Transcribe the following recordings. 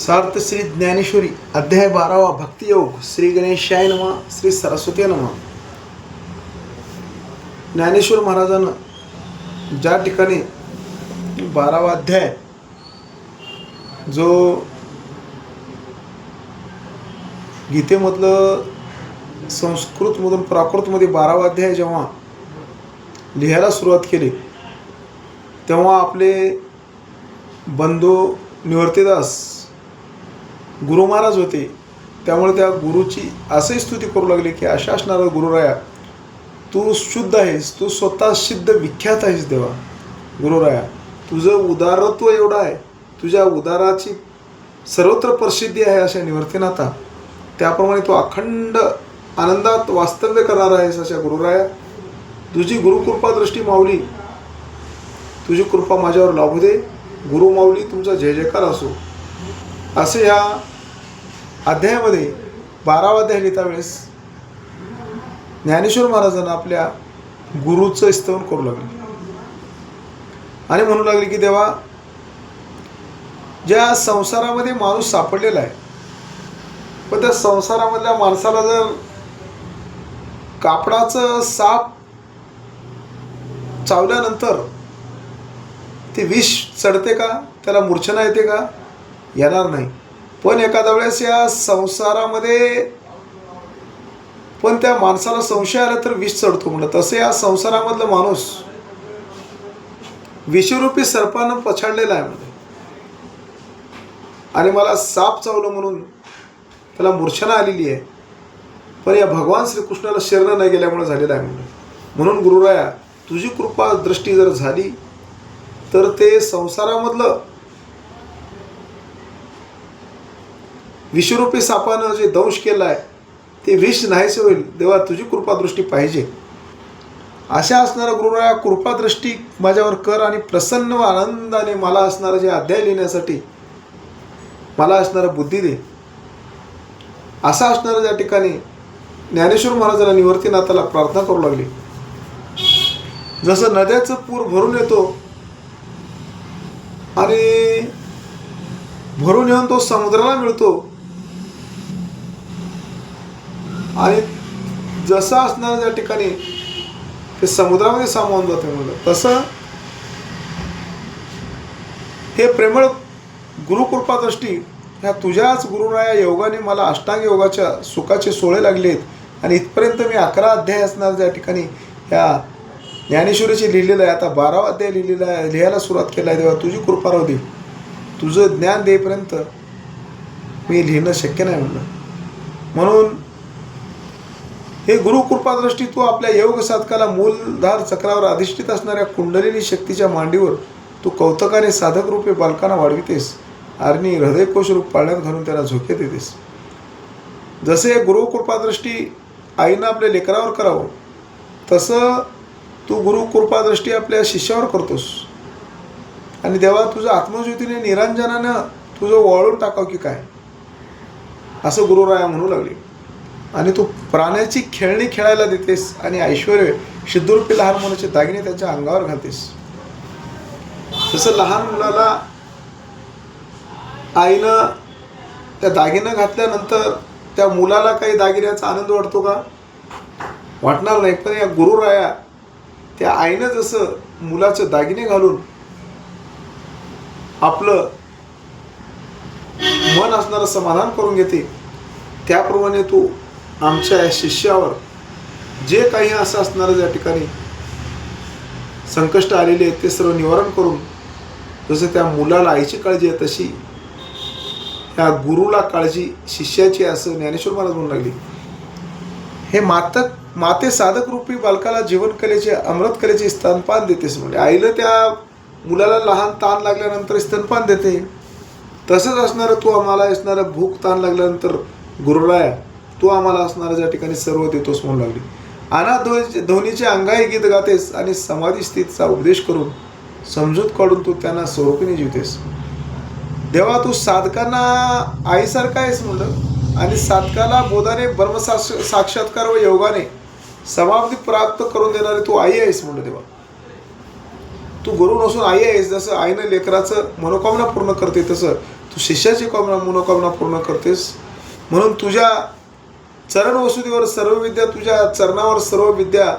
सार्थ श्री ज्ञानेश्वरी अध्याय 12 भक्तियोग. श्री गणेशाय नमः. श्री सरस्वती नमः. ज्ञानेश्वर महाराजांना ज्या ठिकाणी 12वा अध्याय जो गीतेमधलं संस्कृतमधून प्राकृतमध्ये 12वा अध्याय जेव्हा लिहायला सुरुवात केली तेव्हा आपले बंधू निवर्तीदास गुरु महाराज होते. त्यामुळे त्या गुरुची असे स्तुती करू लागले की अशा असणारा गुरुराया तू शुद्ध आहेस, तू स्वतः सिद्ध विख्यात आहेस देवा. गुरुराया तुझं उदारत्व एवढं आहे, तुझ्या उदाराची सर्वत्र प्रसिद्धी आहे अशा निवर्तीनाथा. त्याप्रमाणे तू अखंड आनंदात वास्तव्य करणार आहेस अशा गुरुराया. तुझी गुरुकृपा दृष्टी माऊली, तुझी कृपा माझ्यावर लाभू दे. गुरु माऊली तुमचा जय जयकार असो. असे ह्या अध्यायामध्ये 12वा अध्याय लिहिता वेळेस ज्ञानेश्वर महाराजांना आपल्या गुरुचं स्तवन करू लागले आणि म्हणू लागले की देवा, ज्या संसारामध्ये माणूस सापडलेला आहे, पण त्या संसारामधल्या माणसाला जर कापडाचं साप चावल्यानंतर ते विष चढते का? त्याला मूर्छना येते का? येणार नाही. पण एखाद्या वेळेस या संसारामध्ये पण त्या माणसाला संशय आला तर विष चढतो म्हणलं. तसे या संसारामधला माणूस विषरूपी सर्पानं पछाडलेला आहे म्हणजे, आणि मला साप चावलं म्हणून त्याला मूर्छना आलेली आहे, पण या भगवान श्रीकृष्णाला शरण नाही गेल्यामुळे झालेला आहे म्हणलं. म्हणून गुरुराया तुझी कृपा दृष्टी जर झाली तर ते संसारामधलं विषरूपी सापानं जे दंश केला आहे ते विष नाहीसे होईल. देवा तुझी कृपादृष्टी पाहिजे. अशा असणारा गुरुराया कृपादृष्टी माझ्यावर कर आणि प्रसन्न व आनंदाने मला असणारं जे अध्याय लिहिण्यासाठी मला असणारं बुद्धी दे. असा असणारं त्या ठिकाणी ज्ञानेश्वर महाराजांना निवर्तीनाथाला प्रार्थना करू लागली. जसं नद्याचं पूर भरून येतो आणि भरून येऊन तो समुद्राला मिळतो आणि जसं असणार त्या ठिकाणी ते समुद्रामध्ये सामावून जाते म्हणलं, तसं हे प्रेमळ गुरुकृपादृष्टी ह्या तुझ्याच गुरुराया योगाने मला अष्टांग योगाच्या सुखाचे सोळे लागलेत. आणि इथपर्यंत मी 11 अध्याय असणार त्या ठिकाणी ह्या ज्ञानेश्वरीचे लिहिलेलं आहे. आता 12वा अध्याय लिहिलेला आहे, लिहायला सुरुवात केला आहे. तेव्हा तुझी कृपा राहू दे. तुझं ज्ञान देईपर्यंत मी लिहिणं शक्य नाही म्हणलं. म्हणून हे गुरुकृपादृष्टी तू आपल्या योग साधकाला मूलधार चक्रावर अधिष्ठित असणाऱ्या कुंडलिनी शक्तीच्या मांडीवर तू कौतकाने साधक रूपे बालकांना वाढवितेस आणि हृदयकोश रूप पाळण्यात घालून त्याला झोके देतेस. जसे गुरुकृपादृष्टी आईनं आपल्या लेकरावर करावं तसं तू गुरुकृपादृष्टी आपल्या शिष्यावर करतोस. आणि देवा तुझं आत्मज्योतीने निरंजनानं तुझं वळून टाकाव की काय, असं गुरुराया म्हणू लागले. आणि तू प्राण्याची खेळणी खेळायला देतेस आणि ऐश्वर सिद्धरूपी लहान मुलाचे दागिने त्यांच्या अंगावर घालतेस. जसं लहान मुलाला आईनं त्या दागिनं घातल्यानंतर त्या मुलाला काही दागिन्याचा आनंद वाटतो का? वाटणार नाही. पण या गुरुराया त्या आईनं जसं मुलाचे दागिने घालून आपलं मन असणारं समाधान करून घेते, त्याप्रमाणे तू आमच्या या शिष्यावर जे काही असं असणारं त्या ठिकाणी संकष्ट आलेले आहेत ते सर्व निवारण करून, जसं त्या मुलाला आईची काळजी आहे तशी ह्या गुरुला काळजी शिष्याची, असं ज्ञानेश्वर महाराज म्हणू लागले. हे माते साधक रूपी बालकाला जीवनकलेचे अमृतकलेचे स्तनपान देतेस म्हणजे आईला त्या मुलाला लहान ताण लागल्यानंतर स्तनपान देते. तसंच असणारं तू आम्हाला असणारं भूक ताण लागल्यानंतर गुरुराया तू आम्हाला असणारं ज्या ठिकाणी सर्व देतोस म्हणू लागली. अनाथ ध्वनीचे अंगाई गीत गातेस आणि समाधी स्थितीचा उपदेश करून समजूत काढून तू त्यांना स्वरूपीने जीवतेस. देवा तू साधकांना आईसारखा आहेस म्हणलं आणि साधकाला बोधाने ब्रह्मसाक्षात्कार व योगाने समाप्ती प्राप्त करून देणारे तू आई आहेस म्हणलं. देवा तू गुरु नसून आई आहेस. जसं आईनं लेकराचं मनोकामना पूर्ण करते तसं तू शिष्याची मनोकामना पूर्ण करतेस. म्हणून तुझ्या चरण वसुदेवर सर्व विद्या, तुझ्या चरणावर सर्व विद्या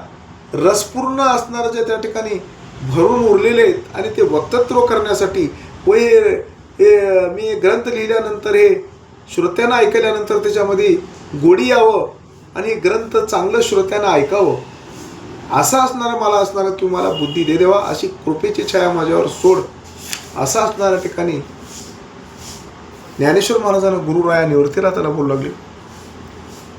रसपूर्ण असणारं जे त्या ठिकाणी भरून उरलेले आहेत आणि ते वक्तृत्व करण्यासाठी व हे मी ग्रंथ लिहिल्यानंतर हे श्रोत्यांना ऐकल्यानंतर त्याच्यामध्ये गोडी यावं आणि ग्रंथ चांगलं श्रोत्यांना ऐकावं असं असणारं मला असणारं तू मला बुद्धी दे देवा, अशी कृपेची छाया माझ्यावर सोड असं असणाऱ्या ठिकाणी ज्ञानेश्वर महाराजांना गुरुराया निवृत्तीला त्याला बोलू लागले.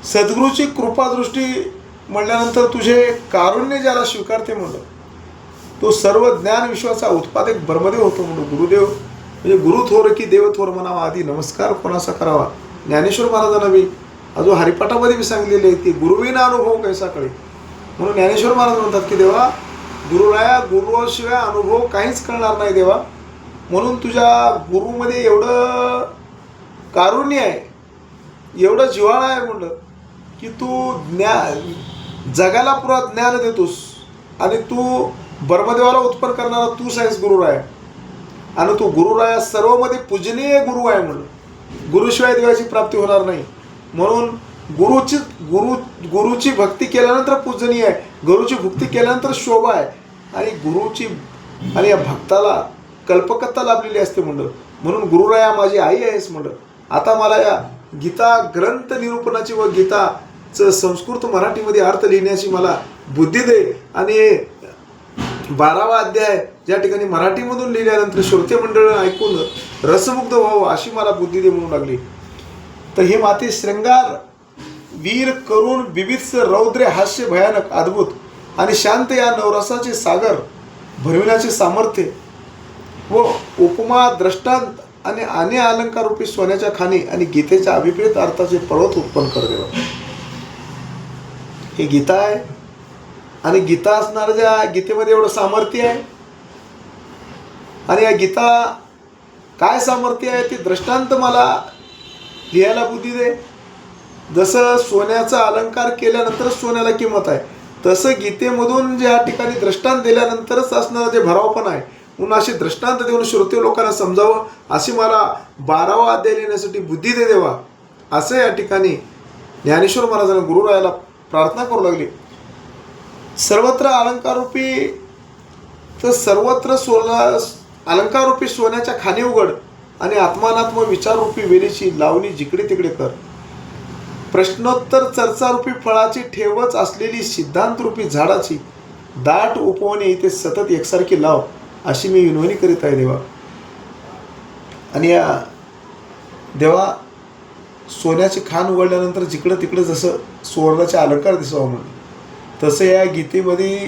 सद्गुरूची कृपादृष्टी म्हणल्यानंतर तुझे कारुण्य ज्याला स्वीकारते म्हणलं तो सर्व ज्ञान विश्वाचा उत्पादक ब्रह्मदेव होतो म्हणून. गुरुदेव म्हणजे गुरु थोर की देव थोर म्हणावा, आधी नमस्कार कोणाचा करावा. ज्ञानेश्वर महाराजांना बी अजून हरिपाठामध्ये बी सांगलेले आहे की गुरुविना अनुभव कैसा कळे. म्हणून ज्ञानेश्वर महाराज म्हणतात की देवा गुरुराया गुरुशिवाय अनुभव काहीच कळणार नाही देवा. म्हणून तुझ्या गुरुमध्ये एवढं कारुण्य आहे, एवढं जिव्हाळा आहे म्हणलं की तू जगाला पुरा ज्ञान देतोस आणि तू ब्रह्मदेवाला उत्पन्न करणारा तूच आहेस गुरुराया. आणि तू गुरुराया सर्वमध्ये पूजनीय गुरु आहे म्हणलं. गुरुशिवाय देवाची प्राप्ती होणार नाही. म्हणून गुरुची भक्ती केल्यानंतर पूजनीय आहे, गुरुची भक्ती केल्यानंतर शोभा आहे आणि गुरुची आणि या भक्ताला कल्पकत्ता लाभलेली असते म्हणलं. म्हणून गुरुराया माझी आई आहेस म्हणलं. आता मला या गीता ग्रंथ निरूपणाची व गीताचं संस्कृत मराठीमध्ये अर्थ लिहिण्याची मला बुद्धी दे आणि 12वा अध्याय ज्या ठिकाणी मराठीमधून लिहिल्यानंतर श्रोते मंडळ ऐकून रसमुग्ध व्हावं अशी मला बुद्धी दे म्हणू लागली. तर हे माते श्रृंगार वीर करुण विविध रौद्र हास्य भयानक अद्भुत आणि शांत या नवरसाचे सागर भरविण्याचे सामर्थ्य व उपमा दृष्टांत आणि अन्य अलंकार रूपी सोन्याच्या खाणी आणि गीतेच्या अभिप्रेत अर्थाचे पर्वत उत्पन्न कर देवा. हे गीता आहे आणि गीता असणाऱ्या ज्या गीतेमध्ये एवढं सामर्थ्य आहे आणि या गीता काय सामर्थ्य आहे ते दृष्टांत मला लिहायला बुद्धी दे. जसं सोन्याचा अलंकार केल्यानंतर सोन्याला किंमत आहे तसं गीतेमधून ज्या ठिकाणी दृष्टांत दिल्यानंतरच असणारं जे भरावपण आहे म्हणून असे दृष्टांत देऊन श्रोते लोकांना समजावं अशी मला 12वा अध्याय लिहिण्यासाठी बुद्धी दे देवा असं या ठिकाणी ज्ञानेश्वर महाराजांना गुरुरायाला प्रार्थना करू लागली. सर्वत्र अलंकारूपी तर सर्वत्र अलंकारूपी सोन्याच्या खाणी उघड आणि आत्मानात्म विचाररूपी वेलीची लावणी जिकडे तिकडे कर. प्रश्नोत्तर चर्चारूपी फळाची ठेवच असलेली सिद्धांतरूपी झाडाची दाट उपवने इथे सतत एकसारखी लाव अशी मी विनवणी करीत आहे देवा. आणि या देवा सोन्याची खाण उघडल्यानंतर जिकडं तिकडं जसं सुवर्णाचे अलंकार दिसावं म्हणून तसं या गीतेमध्ये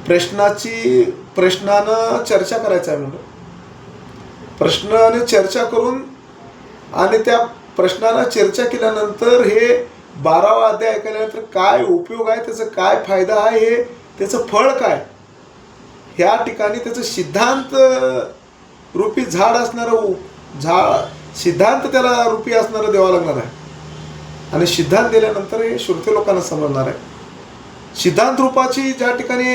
प्रश्नानं चर्चा करायचं आहे म्हणून. प्रश्नाने चर्चा करून आणि त्या प्रश्नानं चर्चा केल्यानंतर हे 12वा अध्याय ऐकल्यानंतर काय उपयोग आहे, त्याचा काय फायदा आहे, हे त्याचं फळ काय, ह्या ठिकाणी त्याचं सिद्धांत रूपी झाड असणारं सिद्धांत त्याला रूपी असणारं द्यावं लागणार आहे. आणि सिद्धांत दिल्यानंतर हे श्रोते लोकांना समजणार आहे. सिद्धांत रूपाची ज्या ठिकाणी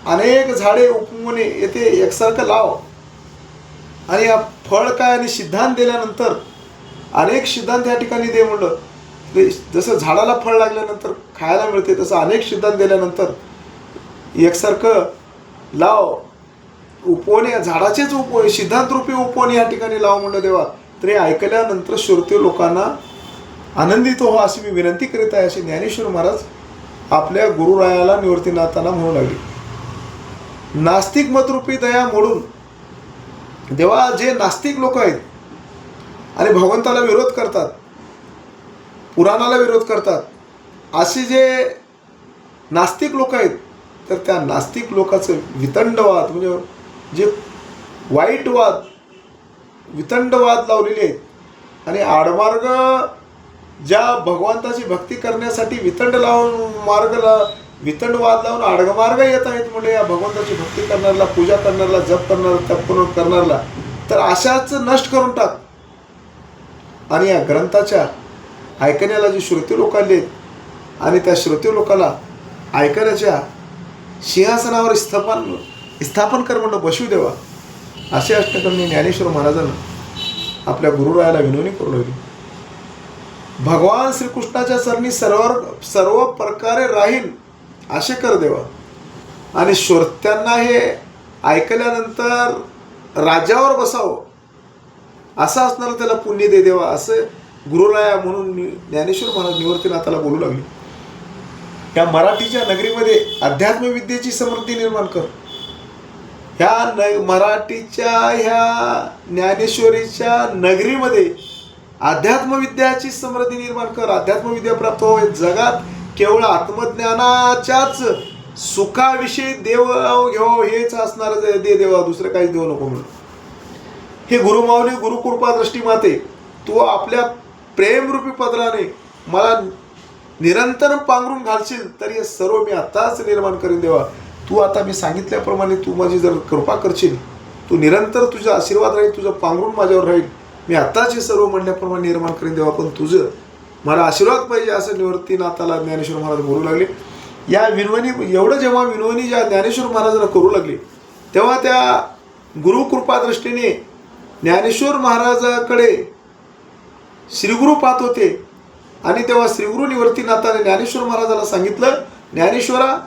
अनेक झाडे उपवने येथे एकसारखं लाव आणि या फळ काय आणि सिद्धांत दिल्यानंतर अनेक सिद्धांत या ठिकाणी दे म्हणलं. जसं झाडाला फळ लागल्यानंतर खायला मिळते तसं अनेक सिद्धांत दिल्यानंतर एकसारखं लाव उपवने झाडाचेच सिद्धांत रूपी उपवने या ठिकाणी लाव म्हणलं देवा. तर हे ऐकल्यानंतर श्रोते लोकांना आनंदित हो अशी मी विनंती करीत आहे असे ज्ञानेश्वर महाराज आपल्या गुरुरायाला निवर्तीनाथांना म्हणू लागले. नास्तिक मतरूपी दया मोडून देवा जे नास्तिक लोक आहेत आणि भगवंताला विरोध करतात, पुराणाला विरोध करतात, असे जे नास्तिक लोक आहेत तर त्या नास्तिक लोकांचं वितंडवाद म्हणजे जे वाईटवाद वितंडवाद लावलेले आहेत आणि आडमार्ग ज्या भगवंताची भक्ती करण्यासाठी वितंडवाद लावून आडमार्ग येत आहेत म्हणजे या भगवंताची भक्ती करणाऱ्याला, पूजा करणाऱ्याला, जप करणाऱ्याला, तप करणाऱ्याला तर अशाच नष्ट करून टाक. आणि या ग्रंथाच्या ऐकण्याला जे श्रोते लोक आले आणि त्या श्रोते लोकाला ऐकण्याच्या सिंहासनावर स्थापन कर म्हणून बसू देवा असे अष्टकर्णी ज्ञानेश्वर महाराजांना आपल्या गुरुरायाला विनवणी करू लागली. भगवान श्रीकृष्णाच्या चरणी सर्व प्रकारे राहील असे कर देवा. आणि श्रोत्यांना हे ऐकल्यानंतर राज्यावर बसावं असं असणार त्याला पुण्य दे देवा, असं गुरुराया म्हणून ज्ञानेश्वर महाराज निवर्तीनाथाला बोलू लागले. या मराठीच्या नगरीमध्ये अध्यात्म विद्येची समृद्धी निर्माण कर. ह्या मराठीच्या ह्या ज्ञानेश्वरीच्या नगरीमध्ये अध्यात्मविद्याची समृद्धी निर्माण कर. अध्यात्मविद्या प्राप्त होईल. जगात केवळ आत्मज्ञानाच्याच सुखाविषयी देव घेव हेच असणार दे देवा, दुसरं काहीच देऊ नको म्हणून. हे गुरुमाऊली गुरुकृपा दृष्टी माते, तू आपल्या प्रेमरूपी पदराने मला निरंतर पांघरून घालशील तर हे सर्व मी आत्ताच निर्माण करीन देवा. तू आता मी सांगितल्याप्रमाणे तू माझी जर कृपा करशील, तू निरंतर तुझा आशीर्वाद राहील, तुझं पांघरून माझ्यावर राहील, मी आत्ताच हे सर्व म्हणल्याप्रमाणे निर्माण करीन देवा. पण तुझं मला आशीर्वाद पाहिजे असं निवर्तीनाथाला ज्ञानेश्वर महाराज बोलू लागले. या विनवणी एवढं जेव्हा विनवणी ज्या ज्ञानेश्वर महाराजांना करू लागली तेव्हा त्या गुरुकृपा दृष्टीने ज्ञानेश्वर महाराजाकडे श्रीगुरु पाहत होते. आणि तेव्हा श्रीगुरु निवर्तीनाथाने ज्ञानेश्वर महाराजाला सांगितलं, ज्ञानेश्वरा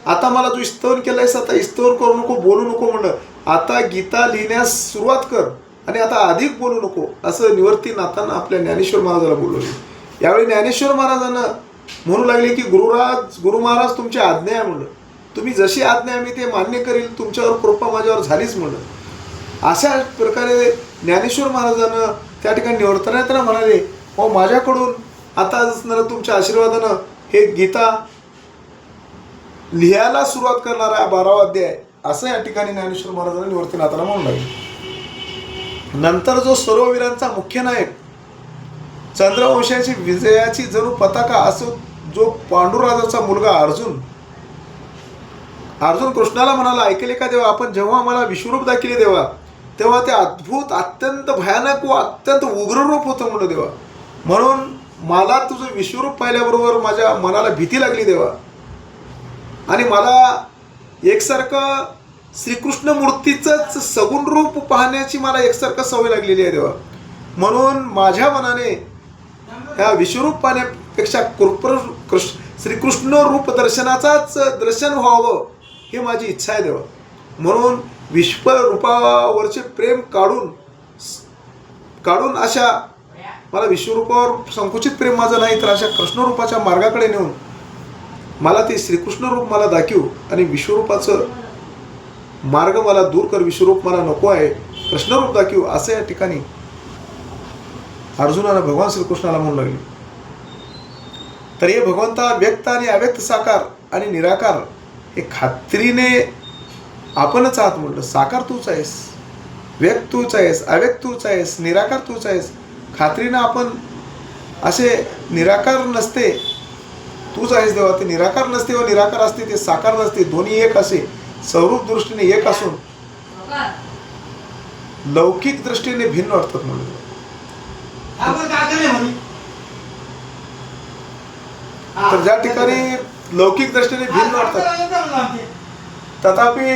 आता मला तू स्तवन केलंयस, आता स्तवन करू नको, बोलू नको म्हणलं. आता गीता लिहिण्यास सुरुवात कर आणि आता अधिक बोलू नको असं निवर्तीनाथानं आपल्या ज्ञानेश्वर महाराजाला बोलवले. यावेळी ज्ञानेश्वर महाराजांना म्हणू लागले की गुरु महाराज तुमची आज्ञा आहे म्हणलं, तुम्ही जशी आज्ञा आहे मी ते मान्य करील, तुमच्यावर कृपा माझ्यावर झालीच म्हणलं. अशा प्रकारे ज्ञानेश्वर महाराजांना त्या ठिकाणी निवर्तनाथांना म्हणाले, हो माझ्याकडून आता असणारं तुमच्या आशीर्वादानं हे गीता लिहायला सुरुवात करणार आहे 12वा अध्याय असं या ठिकाणी ज्ञानेश्वर महाराजांना निवर्तीनाथाला म्हणू लागले. नंतर जो सर्व वीरांचा मुख्य नायक चंद्रवंशाची विजयाची जणू पताका असो जो पांडुराजाचा मुलगा अर्जुन कृष्णाला म्हणाला, ऐकले का देवा, आपण जेव्हा मला विश्वरूप दाखिले देवा तेव्हा ते अद्भुत अत्यंत भयानक व अत्यंत उग्र रूप होतं म्हणलं देवा. म्हणून मला तुझं विश्वरूप पाहिल्याबरोबर माझ्या मनाला भीती लागली देवा. आणि मला एकसारखं श्रीकृष्ण मूर्तीचंच सगुण रूप पाहण्याची मला एकसारखं सवय लागलेली आहे देवा. म्हणून माझ्या मनाने ह्या विश्वरूप पाहण्यापेक्षा श्रीकृष्ण रूप दर्शनाचाच दर्शन व्हावं ही माझी इच्छा आहे देवा. म्हणून विश्वरूपावरचे प्रेम काढून अशा मला विश्वरूपावर संकुचित प्रेम माझं नाही तर अशा कृष्णरूपाच्या मार्गाकडे नेऊन मला ते श्रीकृष्ण रूप मला दाखव आणि विश्वरूपाचं मार्ग मला दूर कर. विश्वरूप मला नको आहे, कृष्णरूप दाखव असं या ठिकाणी अर्जुनानं भगवान श्रीकृष्णाला म्हणू लागले. तर हे भगवंता व्यक्त आणि अव्यक्त साकार आणि निराकार हे खात्रीने आपणच आहात म्हणलं. साकार तूच आहेस, व्यक्त तूच आहेस, अव्यक्त तूच आहेस, निराकार तूच आहेस. खात्रीनं आपण असे निराकार नसते, तूच आहेस देवा. ते निराकार नसते व निराकार असते, ते साकार नसते, दोन्ही एक असे स्वरूप दृष्टीने एक असून लौकिक दृष्टीने भिन्न वाटतात म्हणून. तर ज्या ठिकाणी लौकिक दृष्टीने भिन्न वाटतात तथापि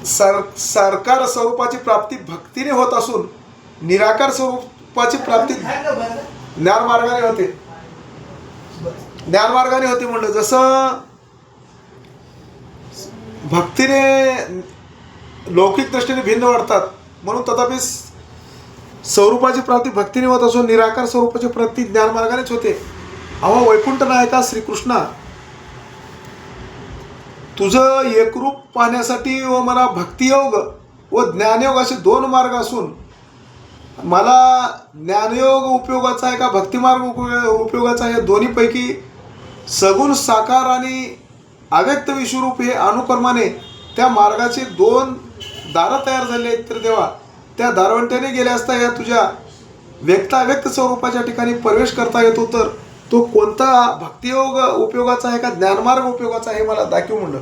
साकार स्वरूपाची प्राप्ती भक्तीने होत असून निराकार स्वरूपाची प्राप्ती ज्ञानमार्गाने होते म्हणलं. जसं भक्तीने लौकिक दृष्टीने भिन्न वाटतात म्हणून तथापि स्वरूपाची प्राप्ती भक्तीने होत असून निराकार स्वरूपाची प्राप्ती ज्ञानमार्गानेच होते. अहो वैकुंठ नायका श्रीकृष्णा, तुझं एकरूप पाहण्यासाठी व मला भक्तियोग व ज्ञानयोग असे दोन मार्ग असून मला ज्ञानयोग उपयोगाचा आहे का भक्तिमार्ग उपयोगाचा आहे, दोन्हीपैकी सगुण साकार आणि अव्यक्त विश्वरूप हे अनुक्रमाने त्या मार्गाचे दोन दारं तयार झाले आहेत. तर देवा त्या दारवंट्याने गेल्या असता या तुझ्या व्यक्ताव्यक्त स्वरूपाच्या ठिकाणी प्रवेश करता येतो. तर तो कोणता भक्तियोग उपयोगाचा आहे का ज्ञानमार्ग उपयोगाचा आहे मला दाखव म्हणलं,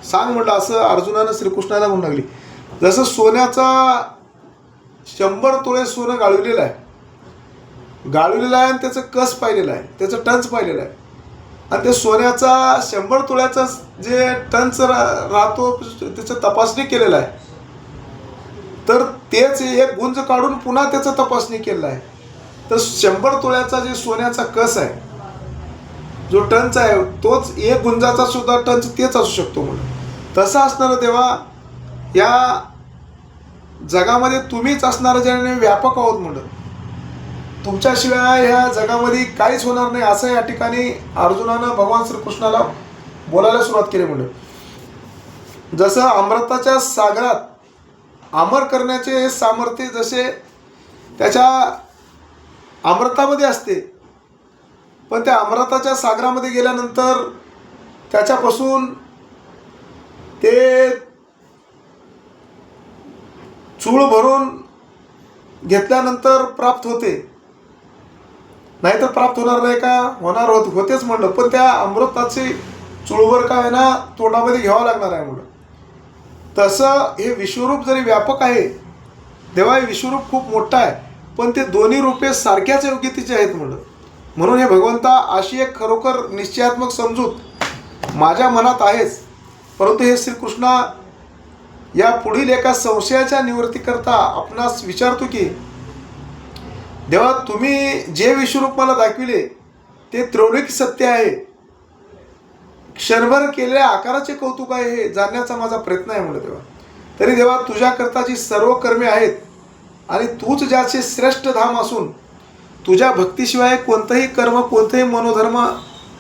सांग म्हणलं. असं अर्जुनानं श्रीकृष्णाला म्हणू लागली. जसं सोन्याचा 100 तोळे सोनं गाळविलेलं आहे आणि त्याचं कस पाहिलेलं आहे, त्याचं टंच पाहिलेलं आहे. आणि ते सोन्याचा 100 तोळ्याचा जे टंच राहतो त्याचं तपासणी केलेलं आहे. तर तेच एक गुंज काढून पुन्हा त्याचं तपासणी केलं आहे. तर 100 तोळ्याचा जे सोन्याचा कस आहे, जो टनचा आहे, तोच एक गुंजाचा सुद्धा टनच तेच असू शकतो म्हणून. तसं असणारं देवा, या जगामध्ये तुम्हीच असणारं ज्याने व्यापक आहोत म्हणलं. तुमच्याशिवाय ह्या जगामध्ये काहीच होणार नाही असं या ठिकाणी अर्जुनानं भगवान श्रीकृष्णाला बोलायला सुरुवात केली म्हणलं. जसं अमृताच्या सागरात अमर करण्याचे सामर्थ्य जसे त्याच्या अमृतामध्ये असते, पण त्या अमृताच्या सागरामध्ये गेल्यानंतर त्याच्यापासून ते चूळ भरून घेतल्यानंतर प्राप्त होते, नाहीतर प्राप्त होणार नाही का? होतेच म्हणलं. पण त्या अमृताची चुळभर का आहे ना तोंडामध्ये घ्यावं लागणार आहे म्हणलं. तसं हे विश्वरूप जरी व्यापक आहे तेव्हा हे विश्वरूप खूप मोठं आहे, पण ते दोन्ही रूपे सारख्याच योग्यतेचे आहेत म्हणलं. म्हणून हे भगवंता अशी एक खरोखर निश्चयात्मक समजूत माझ्या मनात आहेच. परंतु हे श्रीकृष्णा या पुढील एका संशयाच्या निवृत्तीकरता आपणास विचारतो की देवा, तुम्ही जे विश्वरूप मला दाखविले ते त्रैलोक्य सत्य आहे, क्षणभर केलेल्या आकाराचे कौतुक आहे, हे जाणण्याचा माझा प्रयत्न आहे म्हणलं देवा. तरी देवा, तुझ्याकरताची सर्व कर्मे आहेत आणि तूच ज्याचे श्रेष्ठ धाम असून तुझ्या भक्तीशिवाय कोणतंही कर्म, कोणतंही मनोधर्म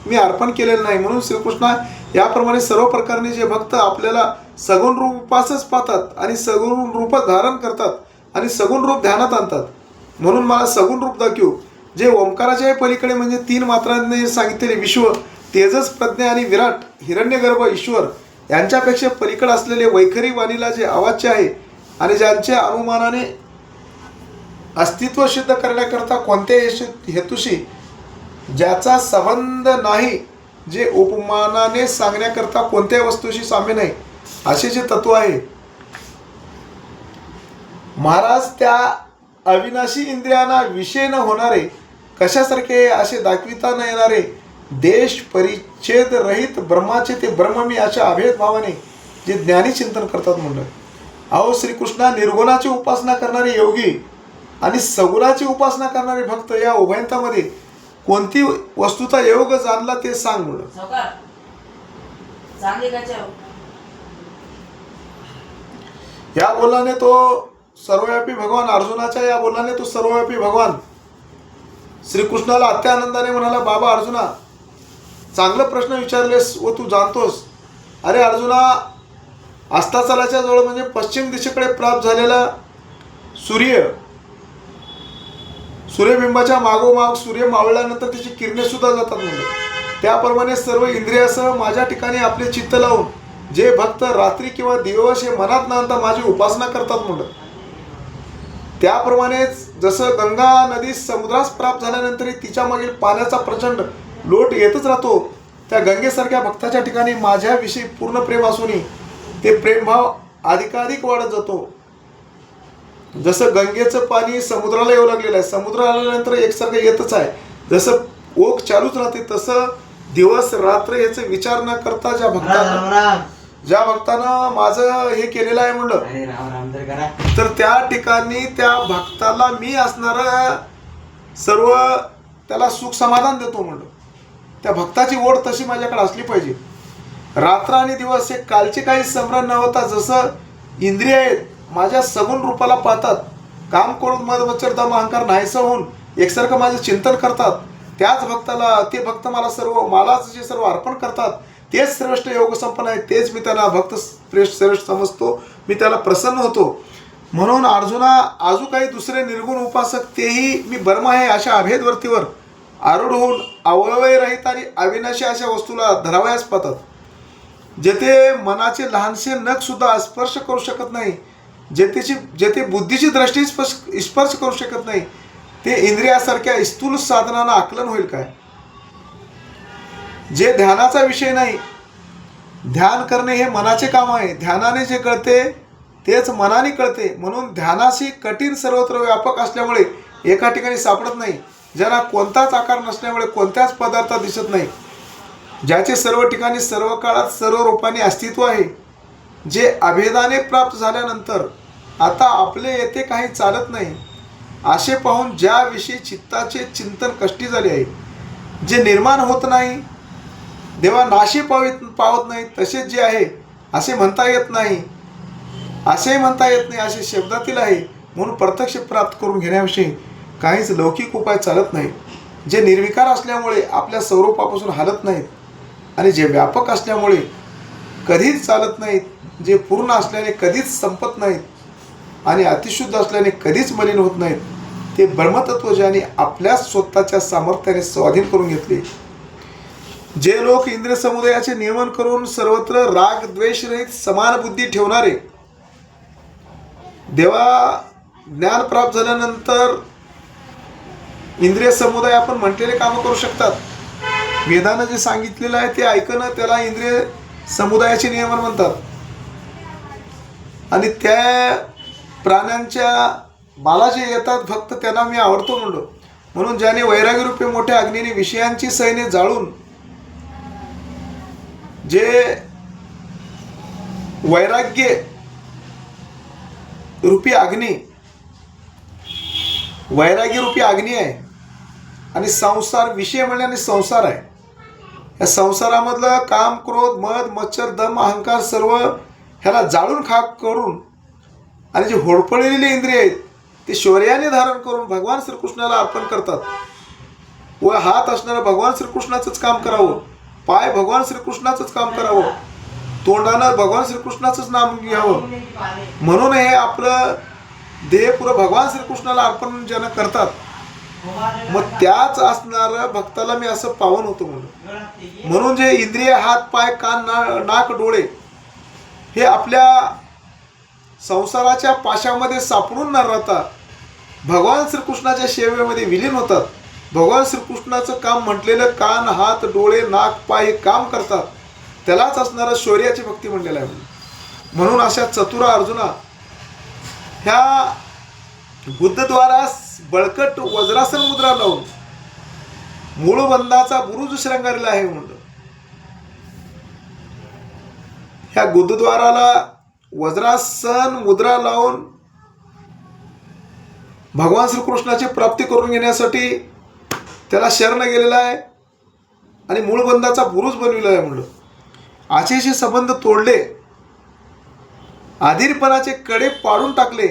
मी अर्पण केलेलं नाही. म्हणून श्रीकृष्णा याप्रमाणे सर्व प्रकारचे जे भक्त आपल्याला सगुण रूपासच पाहतात आणि सगुण रूप धारण करतात आणि सगुण रूप ध्यानात आणतात. म्हणून मला सगुण रूप दाखव, जे ओंकाराच्या पलीकडे म्हणजे 3 मात्रांनी सांगितलेले विश्व, तेजस, प्रज्ञा आणि विराट, हिरण्यगर्भ, ईश्वर यांच्यापेक्षा पलीकडे असलेले वैखरी वाणीला जे अवाच्य आहे आणि ज्यांच्या अनुमानाने अस्तित्व सिद्ध करण्याकरता कोणत्याही हेतूशी ज्याचा संबंध नाही, जे उपमानाने सांगण्याकरता कोणत्याही वस्तूशी साम्य नाही, असे जे तत्व आहे महाराज, त्या अविनाशी इंद्रियांना विषय न होणारे, कशासारखे असे दाखविता न येणारे, देश परिच्छेद रहित ब्रह्माचे ते ब्रह्म मी अशा अभेद भावाने जे ज्ञानी चिंतन करतात म्हणलं. अहो श्रीकृष्णा, निर्गुणाची उपासना करणारे योगी आणि सगुणाची उपासना करणारे भक्त या उभयंतामध्ये कोणती वस्तूचा योग जाणला ते सांग म्हणलं. या बोलण्याने तो सर्वव्यापी भगवान, अर्जुनाच्या या बोलण्याने तो सर्वव्यापी भगवान श्रीकृष्णाला अत्यानंदाने म्हणाला, बाबा अर्जुना, चांगलं प्रश्न विचारलेस व तू जाणतोस. अरे अर्जुना, अस्ताचलाच्या जवळ म्हणजे पश्चिम दिशेकडे प्राप्त झालेला सूर्यबिंबाच्या मागोमाग सूर्य मावळल्यानंतर त्याची किरणे सुद्धा जातात म्हणलं. त्याप्रमाणे सर्व इंद्रियासह माझ्या ठिकाणी आपले चित्त लावून जे भक्त रात्री किंवा दिवस हे मनात न आणता माझी उपासना करतात म्हणलं. त्याप्रमाणेच जसं गंगा नदी समुद्रास प्राप्त झाल्यानंतर तिच्या मागील पाण्याचा प्रचंड लोट येतच राहतो, त्या गंगेसारख्या भक्ताच्या ठिकाणी माझ्याविषयी पूर्ण प्रेम असूनही ते प्रेमभाव अधिकाधिक वाढत जातो. जसं गंगेचं पाणी समुद्राला येऊ लागलेलं आहे, समुद्र आल्यानंतर एकसारखं येतच आहे. जसं ओघ चालूच राहते, तसं दिवस रात्र याचा विचार न करता ज्या भक्तानं माझं हे केलेलं आहे म्हणलं, तर त्या ठिकाणी त्या भक्ताला मी असणार सर्व त्याला सुख समाधान देतो म्हणलं. त्या भक्ताची ओढ तशी माझ्याकडे असली पाहिजे. रात्र आणि दिवस हे कालचे काही स्मरण न होता जसं इंद्रिय आहेत माझ्या सगुण रूपाला पाहतात, काम करून मद मच्छर दम अहंकार नाहीसं होऊन एकसारखं माझं चिंतन करतात, त्याच भक्ताला ते भक्त मलाच जे सर्व अर्पण करतात तेच श्रेष्ठ योग संपन्न आहे, तेच मी त्याला भक्त श्रेष्ठ समजतो, मी त्याला प्रसन्न होतो. म्हणून अर्जुना, आजू काही दुसरे निर्गुण उपासक तेही मी ब्रह्म आहे अशा अभेदवरतीवर आरूढ होऊन अवयव रहित आणि अविनाशी अशा वस्तूला धरावयास पाहतात, जेथे मनाचे लहानसे नख सुद्धा स्पर्श करू शकत नाही, जेथे बुद्धीची दृष्टी स्पर्श करू शकत नाही, ते इंद्रियासारख्या स्थूल साधनांना आकलन होईल काय? जे ध्यानाचा विषय नाही, ध्यान करणे हे मनाचे काम आहे. ध्यानाने जे कळते तेच मनाने कळते. म्हणून ध्यानाशी कठीण सर्वत्र व्यापक असल्यामुळे एका ठिकाणी सापडत नाही, ज्याला कोणताच आकार नसल्यामुळे कोणत्याच पदार्थात दिसत नाही, ज्याचे सर्व ठिकाणी सर्व काळात सर्व रूपाने अस्तित्व आहे, जे अभेदाने प्राप्त झाल्यानंतर आता आपले येथे काही चालत नाही असे पाहून ज्याविषयी चित्ताचे चिंतन कष्टी झाले आहे, जे निर्माण होत नाही, देवा नाशी पावत नाही, तसेच जे आहे असे म्हणता येत नाही, असेही म्हणता येत नाही असे शब्दातील आहे, म्हणून प्रत्यक्ष प्राप्त करून घेण्याविषयी काहीच लौकिक उपाय चालत नाही, जे निर्विकार असल्यामुळे आपल्या स्वरूपापासून हलत नाहीत, आणि जे व्यापक असल्यामुळे कधीच चालत नाहीत, जे पूर्ण असल्याने कधीच संपत नाहीत, आणि अतिशुद्ध असल्याने कधीच मलिन होत नाहीत, ते ब्रह्मतत्व ज्याने आपल्या स्वतःच्या सामर्थ्याने स्वाधीन करून घेतले. जे लोक इंद्रिय समुदायाचे नियमन करून सर्वत्र राग द्वेष रहित समान बुद्धी ठेवणारे, देवा ज्ञान प्राप्त झाल्यानंतर इंद्रिय समुदाय आपण म्हटलेले कामं करू शकतात. वेदानं जे सांगितलेलं आहे ते ऐकणं, त्याला इंद्रिय समुदायाचे नियमन म्हणतात. आणि त्या प्राण्यांच्या मला जे येतात भक्त त्यांना मी आवडतो म्हणलो. म्हणून ज्याने वैराग्यरूपी मोठ्या अग्नीने विषयांची सैने जाळून, जे वैराग्य रूपी अग्नी, वैराग्य रूपी अग्नी आहे, आणि संसार विषय म्हणल्याने संसार आहे. या संसारामधलं काम क्रोध मद मच्छर दम अहंकार सर्व ह्याला जाळून खाक करून, आणि जे होडपळलेले इंद्रिय आहेत ते शौर्याने धारण करून भगवान श्रीकृष्णाला अर्पण करतात. व हात असणारं भगवान श्रीकृष्णाचंच काम करावं, पाय भगवान श्रीकृष्णाचंच काम करावं, तोंडानं भगवान श्रीकृष्णाचंच नाम घ्यावं. म्हणून हे आपलं देह पुरं भगवान श्रीकृष्णाला अर्पण ज्यानं करतात, मग त्याच असणारं भक्ताला मी असं पावन होतो म्हणून. म्हणून जे इंद्रिय हात पाय कान नाक डोळे हे आपल्या संसाराच्या पाशामध्ये सापडून न राहता भगवान श्रीकृष्णाच्या सेवेमध्ये विलीन होतात. भगवान श्रीकृष्णाचं काम म्हटलेलं कान हात डोळे नाक पाय हे काम करतात, त्यालाच असणारं शौर्याची भक्ती म्हणलेलं आहे. म्हणून अशा चतुरा अर्जुना ह्या बुद्धद्वारास बळकट वज्रासन मुद्रा लावून मूळबंधाचा बुरुज श्रंगारलेला आहे म्हणलं. ह्या गुरुद्वाराला वज्रासन मुद्रा लावून भगवान श्रीकृष्णाची प्राप्ती करून घेण्यासाठी त्याला शरण गेलेला आहे, आणि मूळबंधाचा बुरुज बनविला आहे म्हणलं. आशेचे संबंध तोडले, आधीरपणाचे कडे पाडून टाकले.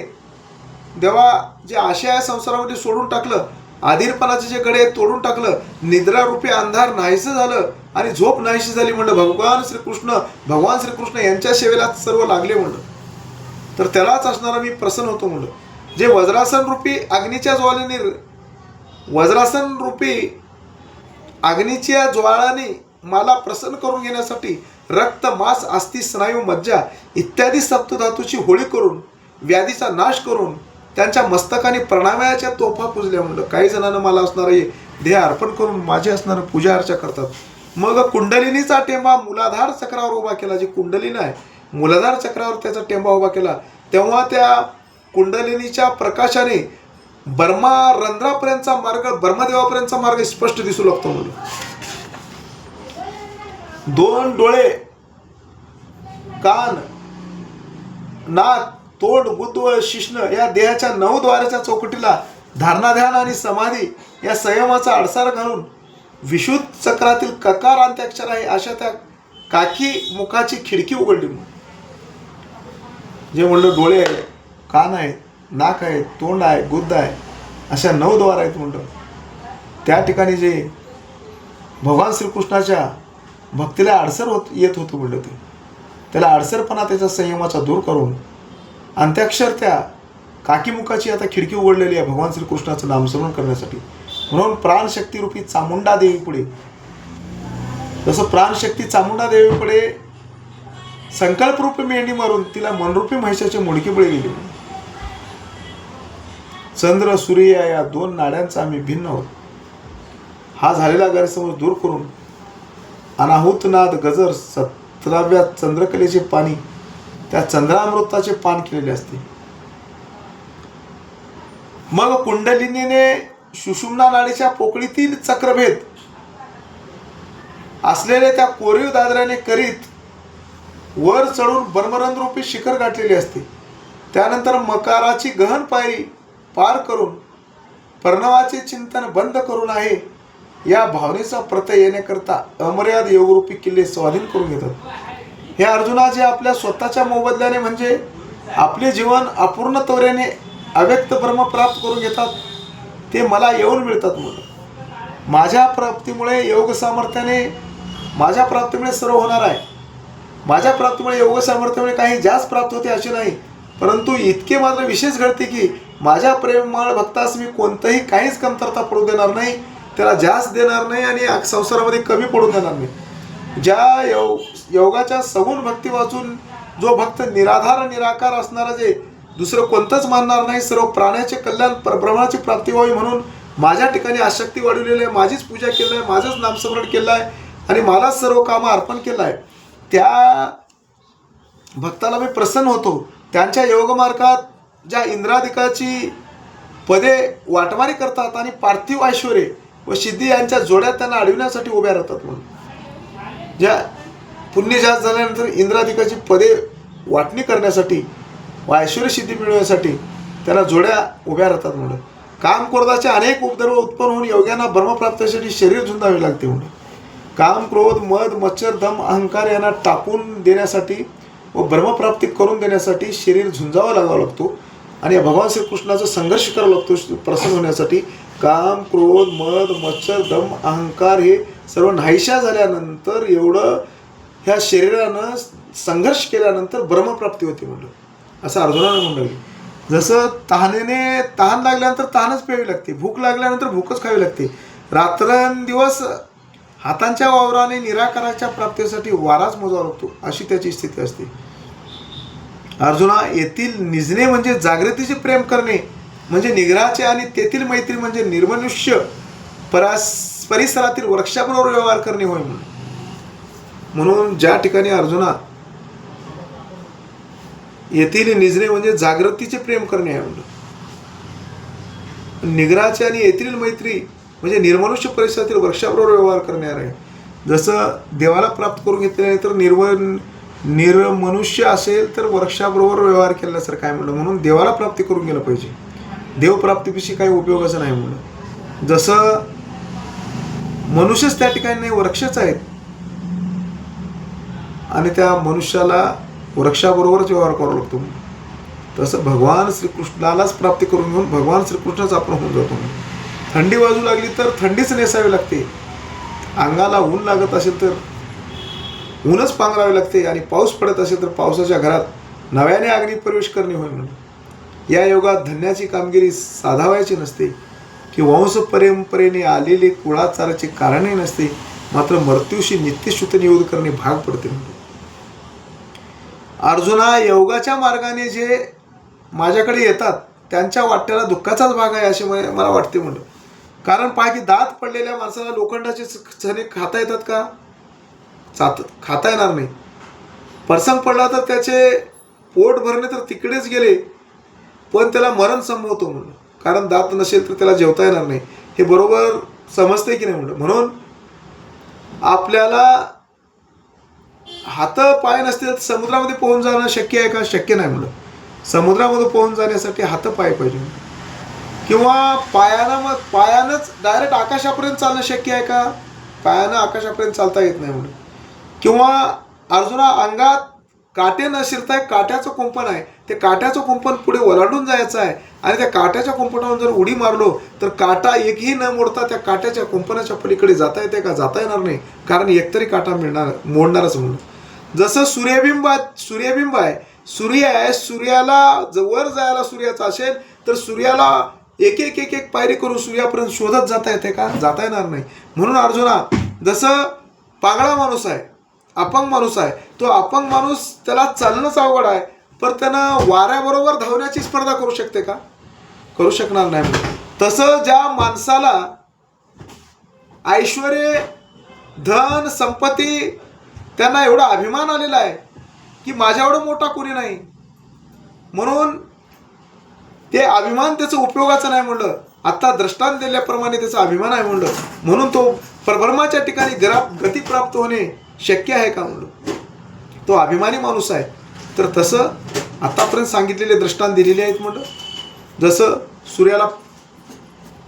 देवा जे आशा आहे संसारामध्ये सोडून टाकलं, आधीरपणाचे जे कडे तोडून टाकलं, निद्रारूपी अंधार नाहीसं झालं, आणि झोप नाहीशी झाली म्हणलं. भगवान श्रीकृष्ण यांच्या सेवेला सर्व लागले म्हणलं. तर त्यालाच असणारा मी प्रसन्न होतो म्हणलं. जे वज्रासन रूपी अग्नीच्या ज्वालेने, वज्रासन रूपी अग्नीच्या ज्वाळाने मला प्रसन्न करून घेण्यासाठी रक्त मांस अस्थि स्नायू मज्जा इत्यादी सप्तधातूची होळी करून, व्याधीचा नाश करून त्यांच्या मस्तकाने प्रणामयाच्या तोफा पुजल्या म्हणलं. काही जणांना मला असणारे देह अर्पण करून माझी असणारं पूजा अर्चा करतात. मग कुंडलिनीचा टेंबा मूलाधार चक्रावर उभा केला. जे कुंडलिनी आहे मूलाधार चक्रावर त्याचा टेंबा उभा केला, तेव्हा त्या कुंडलिनीच्या प्रकाशाने रंध्रापर्यंतचा मार्ग, ब्रह्मदेवापर्यंतचा मार्ग स्पष्ट दिसू लागतो म्हणून. दोन डोळे, कान, नाक, तोंड, गुदवळ, शिश्न या देहाच्या 9 द्वाराच्या चौकटीला धारणा ध्यान आणि समाधी या संयमाचा अडसार घालून विशुद्ध चक्रातील ककार अंत्याक्षर आहे अशा त्या काकी मुखाची खिडकी उघडली. जे म्हणलं डोळे आहेत, कान आहेत, नाक आहे, तोंड आहे, गुद्द आहे, अशा 9 द्वार आहेत म्हणलं. त्या ठिकाणी जे भगवान श्रीकृष्णाच्या भक्तीला अडसर येत होतं म्हणलं, ते त्याला अडसरपणा त्याच्या संयमाचा दूर करून अंत्याक्षर त्या काकीमुखाची आता खिडकी उघडलेली आहे भगवान श्रीकृष्णाचं नामस्मरण करण्यासाठी. म्हणून प्राणशक्ती रूपी चामुंडा देवी पुढे, जसं प्राणशक्ती चामुंडा देवी पुढे संकल्परूपी मेंढी मारून तिला मनरूपी महिषाचे मुडके बळी गेले. चंद्र सूर्य या 2 नाड्यांचा आम्ही भिन्न आहोत हा झालेला गैरसमज दूर करून अनाहुतनाद गजर 17व्या चंद्रकलेचे पाणी त्या चंद्रामृताचे पान केलेले असते. मग कुंडलिनीने सुषुम्ना नाडीच्या पोकळीतील चक्रभेद असलेले त्या कोरीव दादऱ्याने करीत वर चढून ब्रह्मरंध्र रूपी शिखर गाठलेले असते. त्यानंतर मकाराची गहन पायरी पार करून प्रणवाचे चिंतन बंद करून आहे या भावनेचा प्रत्यय येण्याकरता अमर्याद योगरूपी किल्ले स्वाधीन करून घेतात. हे अर्जुना जे आपल्या स्वतःच्या मोबदल्याने म्हणजे आपले जीवन अपूर्ण त्वरेने अव्यक्त ब्रह्म प्राप्त करून घेतात ते मला येऊन मिळतात. म्हणून माझ्या प्राप्तीमुळे योग सामर्थ्याने माझ्या प्राप्तीमुळे सर्व होणार आहे. माझ्या प्राप्तीमुळे योग सामर्थ्यामुळे काही जास्त प्राप्त होते असे नाही, परंतु इतके मात्र विशेष घडते की माझ्या प्रेमळ भक्तास मी कोणतंही काहीच कमतरता पडू देणार नाही, त्याला जास्त देणार नाही आणि संसारामध्ये कमी पडू देणार नाही. ज्या योगाच्या सगुण भक्ती वाचून जो भक्त निराधार निराकार असणारा जे दुसरं कोणतंच मानणार नाही, सर्व प्राण्याचे कल्याण परब्रह्माची प्राप्ती व्हावी म्हणून माझ्या ठिकाणी आसक्ती वाढवलेली आहे, माझीच पूजा केलं आहे, माझंच नामस्मरण केलं आहे आणि मलाच सर्व कामं अर्पण केलं आहे, त्या भक्ताला मी प्रसन्न होतो. त्यांच्या योगमार्गात ज्या इंद्रादिकाची पदे वाटमारी करतात आणि पार्थिव ऐश्वर्य व सिद्धी यांच्या जोड्यात त्यांना अडविण्यासाठी उभ्या राहतात. म्हणून ज्या पुण्य जास्त झाल्यानंतर इंद्रादिकाची पदे वाटणी करण्यासाठी व ऐश्वर्य सिद्धी मिळवण्यासाठी त्यांना जोड्या उभ्या राहतात. म्हणून काम क्रोधाचे अनेक उपद्रव उत्पन्न होऊन योग्यांना ब्रह्मप्राप्तीसाठी शरीर झुंजावे लागते. म्हणून काम क्रोध मद मच्छर दम अहंकार यांना टाकून देण्यासाठी व ब्रह्मप्राप्ती करून देण्यासाठी शरीर झुंजावा लागावा लागतो आणि भगवान श्रीकृष्णाचा संघर्ष करावा लागतो प्रसन्न होण्यासाठी. काम क्रोध मद मच्छर दम अहंकार हे सर्व नाहीशा झाल्यानंतर एवढं ह्या शरीरानं संघर्ष केल्यानंतर ब्रह्मप्राप्ती होते म्हणलं, असं अर्जुनानं म्हणलं. जसं तहान लागल्यानंतर तहानच प्यावी लागते, भूक लागल्यानंतर भूकच खावी लागते. रात्रंदिवस हातांच्या वावराने निराकाराच्या प्राप्तीसाठी वाराच मोजावा लागतो, अशी त्याची स्थिती असते. अर्जुना, येथील निजणे म्हणजे जागृतीचे प्रेम करणे म्हणजे निग्रहाचे आणि तेथील मैत्री म्हणजे निर्मनुष्य परिसरातील वृक्षाबरोबर व्यवहार करणे होय. म्हणून ज्या ठिकाणी अर्जुना येथील निजणे म्हणजे जागृतीचे प्रेम करणे आहे म्हणून, निग्रहाचे आणि येथील मैत्री म्हणजे निर्मनुष्य परिसरातील वृक्षाबरोबर व्यवहार करणार आहे. जसं देवाला प्राप्त करून घेतल्यानंतर निर्मनुष्य असेल तर वृक्षाबरोबर व्यवहार केल्यासारखं काय म्हणलं. म्हणून देवाला प्राप्ती करून गेलं पाहिजे, देवप्राप्तीपेक्षा काही उपयोगाचं नाही म्हणलं. जसं मनुष्यच त्या ठिकाणी नाही, वृक्षच आहेत आणि त्या मनुष्याला वृक्षाबरोबरच व्यवहार करावा लागतो. तसं भगवान श्रीकृष्णालाच प्राप्ती करून घेऊन भगवान श्रीकृष्णच आपण होऊन जातो. थंडी वाजू लागली तर थंडीच नेसावी लागते, अंगाला ऊन लागत असेल तर ऊनच पांघरावे लागते आणि पाऊस पडत असेल तर पावसाच्या घरात नव्याने अग्नी प्रवेश करणे होय. म्हणून या योगात धन्याची कामगिरी साधावायची नसते की वंश परंपरेने आलेले कुळाचाराचे कारणही नसते, मात्र मृत्यूशी नित्यशुद्ध नियोग करणे भाग पडते. अर्जुना, योगाच्या मार्गाने जे माझ्याकडे येतात त्यांच्या वाट्याला दुःखाचाच भाग आहे असे मला वाटते. म्हणलं कारण पहा की दात पडलेल्या माणसाला लोखंडाचे चणे खाता येतात का? खाता येणार नाही. प्रसंग पडला तर त्याचे पोट भरणे तर तिकडेच गेले, पण त्याला मरण संभवतो म्हणलं, कारण दात नसेल तर त्याला जेवता येणार नाही. हे बरोबर समजते की नाही म्हणलं. म्हणून आपल्याला हात पाय नसतील तर समुद्रामध्ये पोहून जाणं शक्य आहे का? शक्य नाही म्हणलं. समुद्रामध्ये पोहून जाण्यासाठी हात पाय पाहिजे, किंवा पायानंच डायरेक्ट आकाशापर्यंत चालणं शक्य आहे का? पायानं आकाशापर्यंत चालता येत नाही म्हणून. किंवा अर्जुना, अंगात काटे न शिरताय काट्याचं कुंपण आहे, ते काट्याचं कुंपण पुढे ओलांडून जायचं आहे आणि त्या काट्याच्या कुंपणावर जर उडी मारलो तर काटा एकही न मोडता त्या काट्याच्या कुंपणाच्या पलीकडे जाता येते का? जाता येणार नाही, कारण एकतरी काटा मोडणारच म्हणून. जसं सूर्यबिंब आहे, सूर्य आहे, सूर्याला वर जायला सूर्याचं असेल तर सूर्याला एक एक एक एक पायरी करून सूर्यापर्यंत शोधत जाता येते का? जाता येणार नाही. म्हणून अर्जुना, जसं पांगळा माणूस आहे, अपंग माणूस आहे, तो अपंग माणूस त्याला चालणंच अवघड आहे, पण त्यानं वाऱ्याबरोबर धावण्याची स्पर्धा करू शकते का? करू शकणार नाही. तसं ज्या माणसाला ऐश्वर्य धन संपत्ती त्यांना एवढा अभिमान आलेला आहे की माझ्या एवढं मोठा कोणी नाही, म्हणून ते अभिमान त्याचं उपयोगाचं नाही म्हणलं. आता दृष्टांत दिल्याप्रमाणे त्याचा अभिमान आहे म्हणलं, म्हणून तो परब्रह्माच्या ठिकाणी गती प्राप्त होणे शक्य आहे का म्हणलं. तो अभिमानी माणूस आहे. तर तसं आतापर्यंत सांगितलेले दृष्टांत दिलेले आहेत म्हणलं. जसं सूर्याला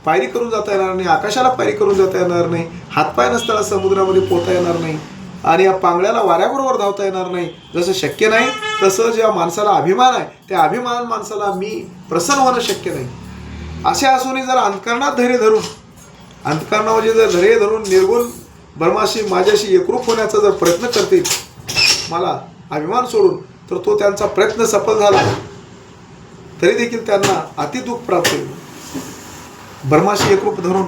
पायरी करून जाता येणार नाही, आकाशाला पायरी करून जाता येणार नाही, हातपाय नसताना समुद्रामध्ये पोहता येणार नाही, आणि या पांगळ्याला वाऱ्याबरोबर धावता येणार नाही. जसं शक्य नाही तसं ज्या माणसाला अभिमान आहे त्या अभिमान माणसाला मी प्रसन्न होणं शक्य नाही. असे असूनही जर अंतकरणात धैर्य धरून, अंतकरणामध्ये जर धैर्य धरून निर्गुण ब्रह्माशी माझ्याशी एकरूप होण्याचा जर प्रयत्न करतील मला अभिमान सोडून, तर तो त्यांचा प्रयत्न सफल झाला तरी देखील त्यांना अतिदुःख प्राप्त होईल. ब्रह्माशी एकरूप धरून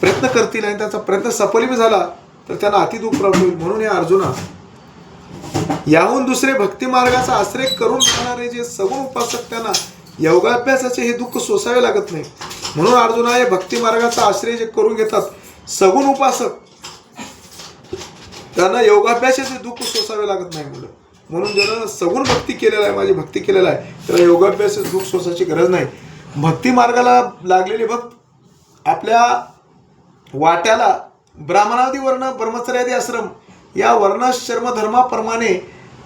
प्रयत्न करतील आणि त्याचा प्रयत्न सफलही झाला तर त्यांना अतिदुःख प्राप्त होईल. म्हणून या अर्जुना, याहून दुसरे भक्ती मार्गाचा आश्रय करून राहणारे जे सगुण उपासक त्यांना योगाभ्यासाचे हे दुःख सोसावे लागत नाही. म्हणून अर्जुना, हे भक्ती मार्गाचा आश्रय जे करून घेतात सगुण उपासक त्यांना योगाभ्यासाचे दुःख सोसावे लागत नाही. म्हणून ज्यानं सगुण भक्ती केलेला आहे, माझी भक्ती केलेला आहे, त्याला योगाभ्यासाचे दुःख सोसायची गरज नाही. भक्ती मार्गाला लागलेले भक्त आपल्या वाट्याला ब्राह्मणादी वर्ण ब्रह्मचर्यादी आश्रम या वर्णाश्रम धर्माप्रमाणे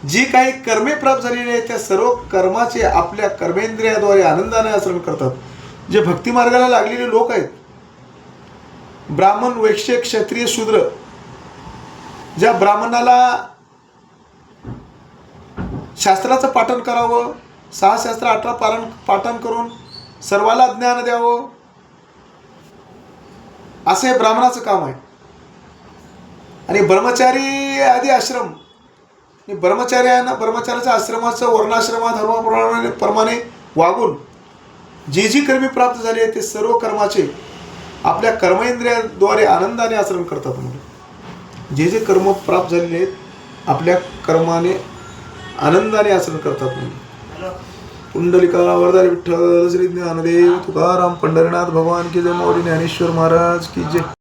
जी काही कर्मे प्राप्त झालेली आहेत त्या सर्व कर्माचे आपल्या कर्मेंद्रियाद्वारे आनंदाने आचरण करतात. जे भक्ती मार्गाला लागलेले लोक आहेत, ब्राह्मण वैश्य क्षत्रिय शूद्र, ज्या ब्राह्मणाला शास्त्राचं पाठन करावं, 6 शास्त्र 18 पाठन करून सर्वाला ज्ञान द्यावं, असं हे ब्राह्मणाचं काम आहे. आणि ब्रह्मचारी आदी आश्रम, ब्रह्मचार्यांना ब्रह्मचार्याच्या आश्रमाचं वर्णाश्रमा धर्माप्रमाणे वागून जी जी कर्मी प्राप्त झाली आहे ते सर्व कर्माचे आपल्या कर्मेंद्रियाद्वारे आनंदाने आचरण करतात. म्हणजे जे जे कर्म प्राप्त झालेले आहेत आपल्या कर्माने आनंदाने आचरण करतात. म्हणजे पुंडलिका वरदारी विठ्ठल श्री ज्ञानदेव तुकाराम पंढरीनाथ भगवान की जय. मौली ज्ञानेश्वर महाराज की जय.